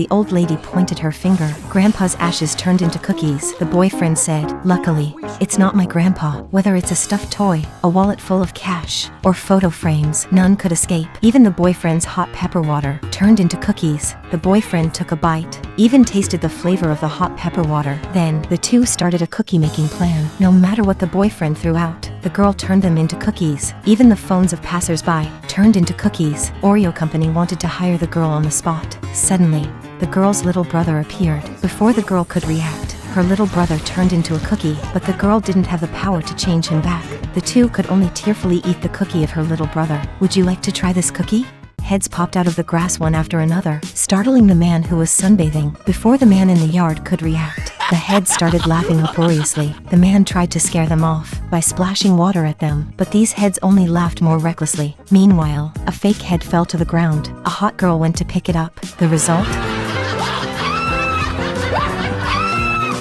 The old lady pointed her finger. Grandpa's ashes turned into cookies. The boyfriend said, "Luckily, it's not my grandpa." Whether it's a stuffed toy, a wallet full of cash, or photo frames, none could escape. Even the boyfriend's hot pepper water turned into cookies. The boyfriend took a bite, even tasted the flavor of the hot pepper water. Then, the two started a cookie-making plan. No matter what the boyfriend threw out, the girl turned them into cookies. Even the phones of passers-by turned into cookies. Oreo Company wanted to hire the girl on the spot. Suddenly, the girl's little brother appeared. Before the girl could react, her little brother turned into a cookie, but the girl didn't have the power to change him back. The two could only tearfully eat the cookie of her little brother. "Would you like to try this cookie?" Heads popped out of the grass one after another, startling the man who was sunbathing. Before the man in the yard could react, the heads started laughing uproariously. The man tried to scare them off by splashing water at them, but these heads only laughed more recklessly. Meanwhile, a fake head fell to the ground. A hot girl went to pick it up. The result?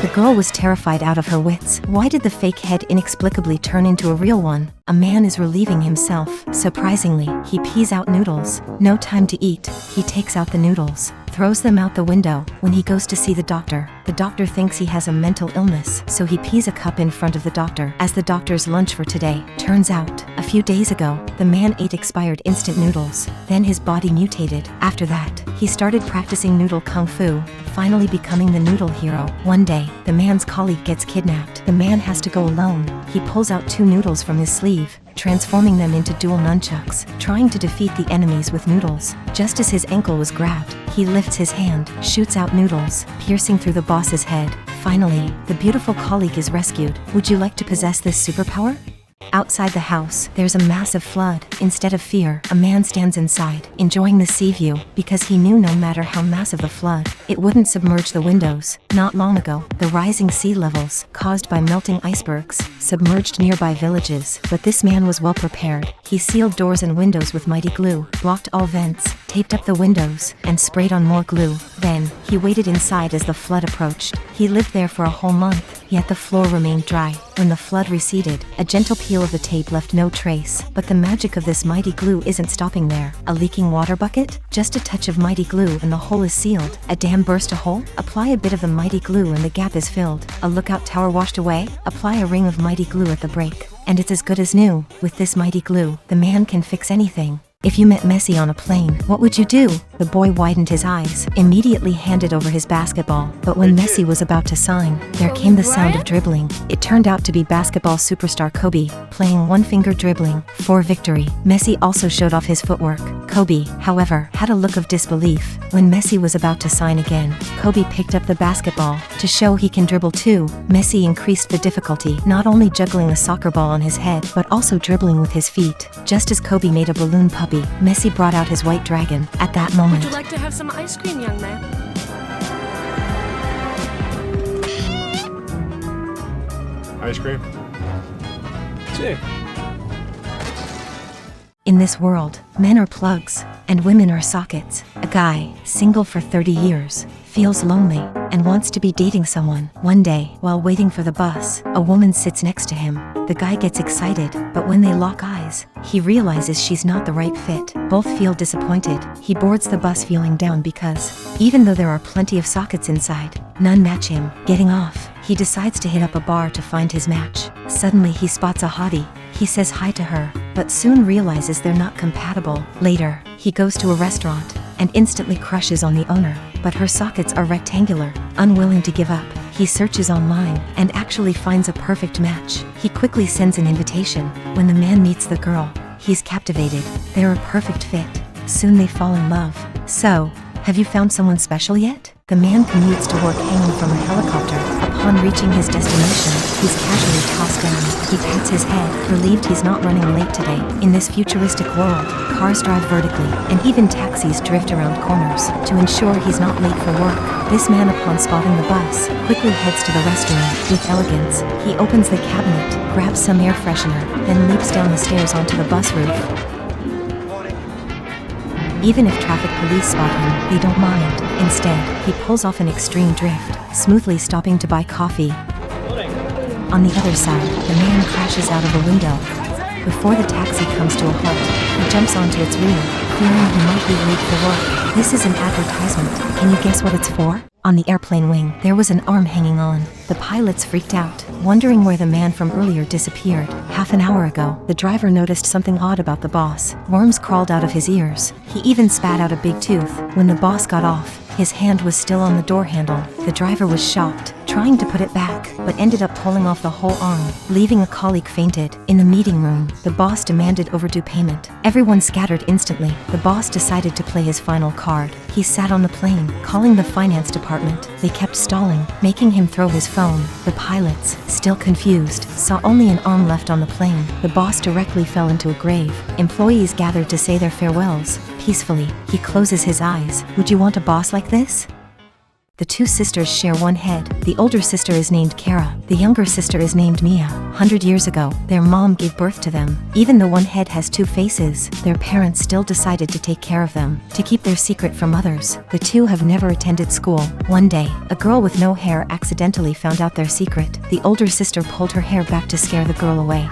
The girl was terrified out of her wits. Why did the fake head inexplicably turn into a real one? A man is relieving himself. Surprisingly, he pees out noodles. No time to eat. He takes out the noodles, throws them out the window. When he goes to see the doctor thinks he has a mental illness, so he pees a cup in front of the doctor as the doctor's lunch for today. Turns out, a few days ago, the man ate expired instant noodles. Then his body mutated. After that, he started practicing noodle kung fu, finally becoming the noodle hero. One day, the man's colleague gets kidnapped. The man has to go alone. He pulls out 2 noodles from his sleeve, transforming them into dual nunchucks, trying to defeat the enemies with noodles. Just as his ankle was grabbed, he lifts his hand, shoots out noodles, piercing through the boss's head. Finally, the beautiful colleague is rescued. Would you like to possess this superpower? Outside the house, there's a massive flood. Instead of fear, a man stands inside, enjoying the sea view, because he knew no matter how massive the flood, it wouldn't submerge the windows. Not long ago, the rising sea levels, caused by melting icebergs, submerged nearby villages, but this man was well prepared. He sealed doors and windows with mighty glue, blocked all vents, taped up the windows, and sprayed on more glue. Then, he waited inside as the flood approached. He lived there for a whole month, yet the floor remained dry. When the flood receded, a gentle peel of the tape left no trace. But the magic of this mighty glue isn't stopping there. A leaking water bucket? Just a touch of mighty glue and the hole is sealed. A dam burst a hole? Apply a bit of the mighty glue and the gap is filled. A lookout tower washed away? Apply a ring of mighty glue at the break, and it's as good as new. With this mighty glue, the man can fix anything. If you met Messi on a plane, what would you do? The boy widened his eyes, immediately handed over his basketball. But when Messi was about to sign, there came the sound of dribbling. It turned out to be basketball superstar Kobe, playing one-finger dribbling for victory. Messi also showed off his footwork. Kobe, however, had a look of disbelief. When Messi was about to sign again, Kobe picked up the basketball. To show he can dribble too, Messi increased the difficulty, not only juggling a soccer ball on his head, but also dribbling with his feet. Just as Kobe made a balloon puppy, Messi brought out his white dragon. At that moment, Would you like to have some ice cream, young man? Ice cream? Sick. in this world, men are plugs, and women are sockets. A guy, single for 30 years, feels lonely, and wants to be dating someone. One day, while waiting for the bus, a woman sits next to him. The guy gets excited, but when they lock eyes, he realizes she's not the right fit. Both feel disappointed. He boards the bus feeling down because, even though there are plenty of sockets inside, none match him. Getting off, he decides to hit up a bar to find his match. Suddenly he spots a hottie. He says hi to her, but soon realizes they're not compatible. Later, he goes to a restaurant and instantly crushes on the owner, but her sockets are rectangular. Unwilling to give up, he searches online and actually finds a perfect match. He quickly sends an invitation. When the man meets the girl, he's captivated. They're a perfect fit. Soon they fall in love. So, have you found someone special yet? The man commutes to work hanging from a helicopter. Upon reaching his destination, he's casually tossed down. He pats his head, relieved he's not running late today. In this futuristic world, cars drive vertically, and even taxis drift around corners to ensure he's not late for work. This man, upon spotting the bus, quickly heads to the restroom. With elegance, he opens the cabinet, grabs some air freshener, then leaps down the stairs onto the bus roof. Even if traffic police spot him, they don't mind. Instead, he pulls off an extreme drift, smoothly stopping to buy coffee. On the other side, the man crashes out of a window. Before the taxi comes to a halt, he jumps onto its rear, fearing he might be late for work. This is an advertisement. Can you guess what it's for? On the airplane wing, there was an arm hanging on. The pilots freaked out, wondering where the man from earlier disappeared. Half an hour ago, the driver noticed something odd about the boss. Worms crawled out of his ears. He even spat out a big tooth. When the boss got off, his hand was still on the door handle. The driver was shocked, trying to put it back, but ended up pulling off the whole arm, leaving a colleague fainted. In the meeting room, the boss demanded overdue payment. Everyone scattered instantly. The boss decided to play his final card. He sat on the plane, calling the finance department. They kept stalling, making him throw his phone. The pilots, still confused, saw only an arm left on the plane. The boss directly fell into a grave. Employees gathered to say their farewells. Peacefully, he closes his eyes. Would you want a boss like this? The two sisters share one head. The older sister is named Kara. The younger sister is named Mia. 100 years ago, their mom gave birth to them. Even though one head has two faces, their parents still decided to take care of them, to keep their secret from others. The two have never attended school. One day, a girl with no hair accidentally found out their secret. The older sister pulled her hair back to scare the girl away.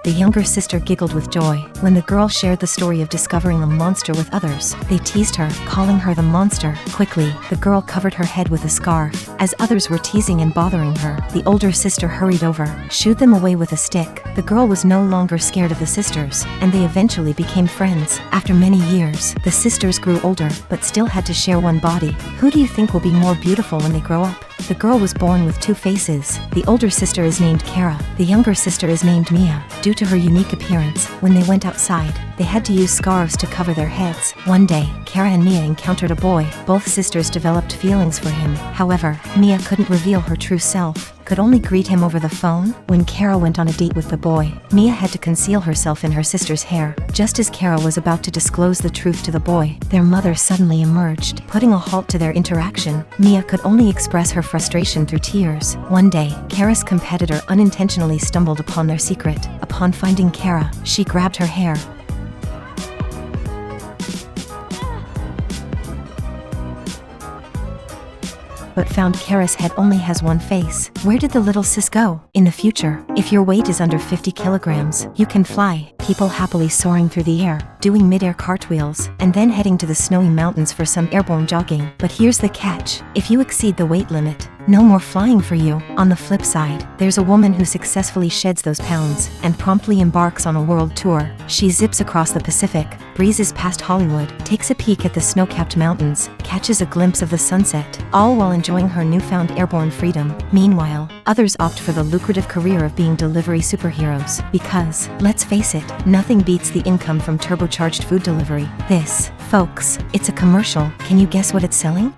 The younger sister giggled with joy when the girl shared the story of discovering a monster with others. They teased her, calling her the monster. Quickly, the girl covered her head with a scarf. As others were teasing and bothering her, the older sister hurried over, shooed them away with a stick. The girl was no longer scared of the sisters, and they eventually became friends. After many years, the sisters grew older, but still had to share one body. Who do you think will be more beautiful when they grow up? The girl was born with two faces. The older sister is named Kara. The younger sister is named Mia. Due to her unique appearance, when they went outside, they had to use scarves to cover their heads. One day, Kara and Mia encountered a boy. Both sisters developed feelings for him. However, Mia couldn't reveal her true self, could only greet him over the phone. When Kara went on a date with the boy, Mia had to conceal herself in her sister's hair. Just as Kara was about to disclose the truth to the boy, their mother suddenly emerged, putting a halt to their interaction. Mia could only express her frustration through tears. One day, Kara's competitor unintentionally stumbled upon their secret. Upon finding Kara, she grabbed her hair, but found Kara's head only has one face. Where did the little sis go? In the future, if your weight is under 50 kilograms, you can fly. People happily soaring through the air, doing mid-air cartwheels, and then heading to the snowy mountains for some airborne jogging. But here's the catch. If you exceed the weight limit, no more flying for you. On the flip side, there's a woman who successfully sheds those pounds and promptly embarks on a world tour. She zips across the Pacific, breezes past Hollywood, takes a peek at the snow-capped mountains, catches a glimpse of the sunset, all while enjoying her newfound airborne freedom. Meanwhile, others opt for the lucrative career of being delivery superheroes. Because, let's face it, nothing beats the income from turbocharged food delivery. This, folks, it's a commercial. Can you guess what it's selling?